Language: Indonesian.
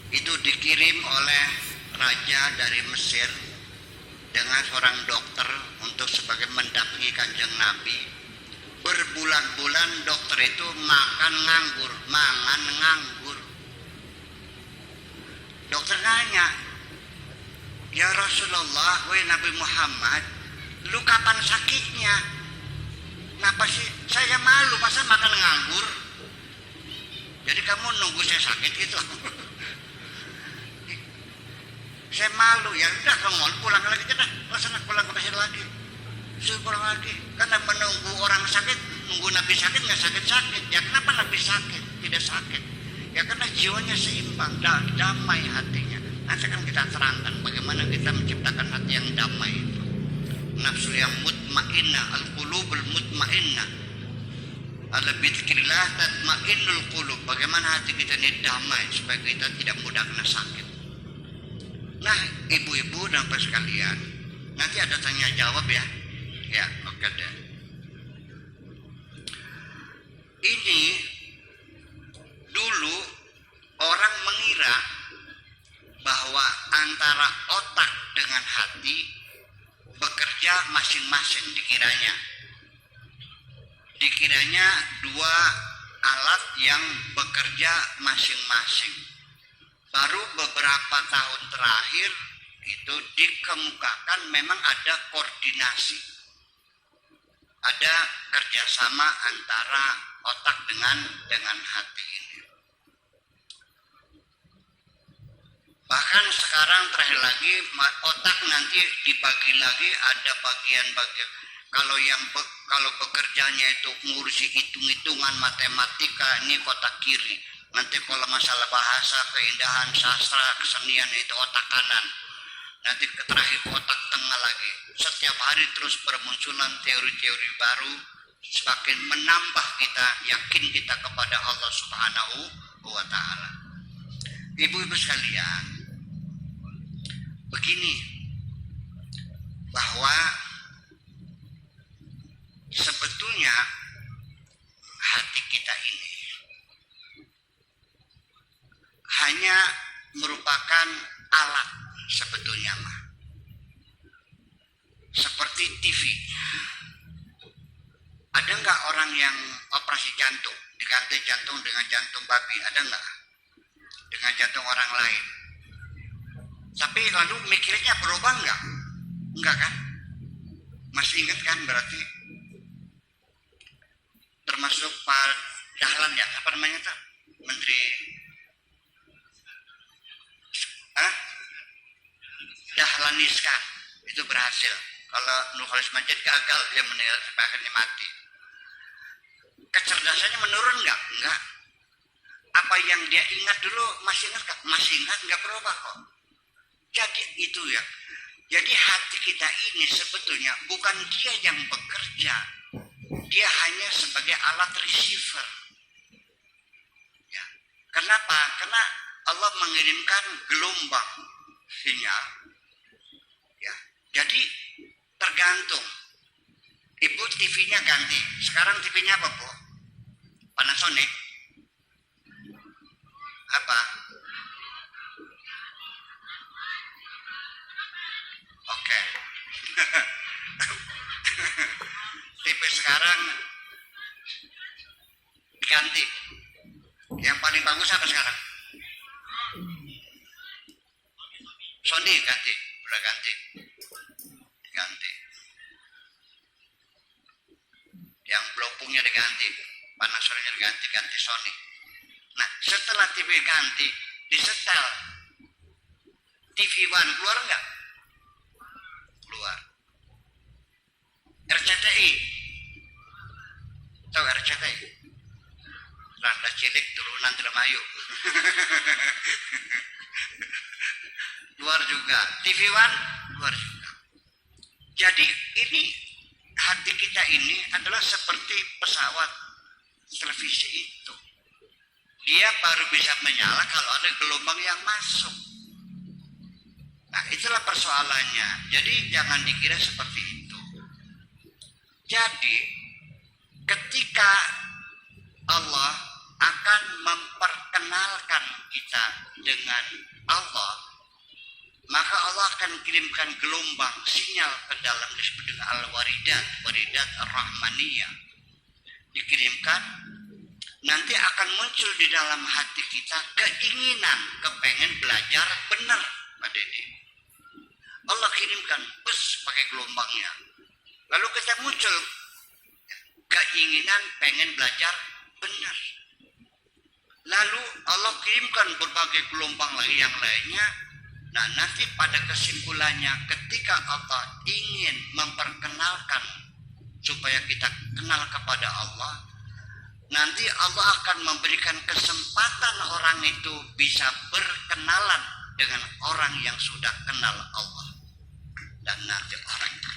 itu dikirim oleh raja dari Mesir dengan seorang dokter untuk sebagai mendampingi Kanjeng Nabi. Berbulan-bulan dokter itu makan nganggur, mangan nganggur. Dokter nanya, ya Rasulullah, wahai Nabi Muhammad, lu kapan sakitnya? Kenapa sih? Saya malu masa makan nganggur. Jadi kamu nunggu saya sakit gitu. Saya malu, ya udah kamu pulang lagi aja dah. Sana pulang ke Mesir lagi. Suruh pulang lagi. Karena menunggu orang sakit, nunggu Nabi sakit nggak sakit-sakit. Ya kenapa Nabi sakit? Tidak sakit. Ya karena jiwanya seimbang, damai hatinya. Nanti akan kita terangkan bagaimana kita menciptakan hati yang damai itu. Nafsu yang mutmainnah, al-qulubul mutmainnah. Ala bidzikrillah tatmainnul qulub. Bagaimana hati kita ini damai supaya kita tidak mudah kena sakit. Nah, ibu-ibu dan bapak sekalian, nanti ada tanya jawab ya. Ya, oke deh. Ini dulu orang mengira bahwa antara otak dengan hati bekerja masing-masing dikiranya. Dikiranya dua alat yang bekerja masing-masing. Baru beberapa tahun terakhir itu dikemukakan memang ada koordinasi. Ada kerjasama antara otak dengan hati ini. Bahkan sekarang terakhir lagi otak nanti dibagi lagi, ada bagian-bagian. Kalau bekerjanya itu ngurusi hitung-hitungan matematika, ini kotak kiri. Nanti kalau masalah bahasa, keindahan, sastra, kesenian itu otak kanan. Nanti terakhir otak tengah lagi. Setiap hari terus bermunculan teori-teori baru, semakin menambah kita yakin kita kepada Allah Subhanahu wa Ta'ala. Ibu-ibu sekalian, begini, bahwa sebetulnya hati kita ini hanya merupakan alat sebetulnya mah. Seperti TV. Ada nggak orang yang operasi jantung, diganti jantung dengan jantung babi? Ada nggak? Dengan jantung orang lain. Tapi lalu mikirnya berubah nggak? Enggak kan? Masih ingat kan berarti? Termasuk Pak Dahlan ya, apa namanya tuh? Menteri Dahlan Iskan itu berhasil. Kalau Nurholis Majid gagal, dia meninggal sampai akhirnya mati. Kecerdasannya menurun nggak? Enggak. Apa yang dia ingat dulu masih ingat nggak? Masih ingat, nggak berubah kok. Jadi itu ya. Jadi hati kita ini sebetulnya bukan dia yang bekerja. Dia hanya sebagai alat receiver. Ya. Kenapa? Karena Allah mengirimkan gelombang sinyal. Ya. Jadi tergantung. Ibu TV-nya ganti. Sekarang TV-nya apa, Bu? Panasonic. Apa? Oke. TV sekarang diganti. Yang paling bagus apa sekarang? Sony ganti, udah ganti. Diganti. Yang blokungnya diganti, Panasonicnya diganti, ganti Sony. Nah, setelah TV ganti, disetel. TV One keluar enggak? Keluar. RCTI. Tahu RCTI? Randa cilik turunan Indramayu. Keluar juga. TV One keluar juga. Jadi ini hati kita ini adalah seperti pesawat televisi itu. Dia baru bisa menyala kalau ada gelombang yang masuk. Nah, itulah persoalannya. Jadi jangan dikira seperti itu. Jadi ketika Allah akan memperkenalkan kita dengan Allah, maka Allah akan kirimkan gelombang sinyal ke dalam disebut dengan al-waridat, waridat ar-rahmaniyah. Dikirimkan, nanti akan muncul di dalam hati kita keinginan, kepengen belajar benar, Pak Dede. Allah kirimkan, bus pakai gelombangnya. Lalu kita muncul keinginan pengen belajar benar. Lalu Allah kirimkan berbagai gelombang lagi yang lainnya. Nah, nanti pada kesimpulannya ketika Allah ingin memperkenalkan supaya kita kenal kepada Allah, nanti Allah akan memberikan kesempatan orang itu bisa berkenalan dengan orang yang sudah kenal Allah. Dan nanti orang itu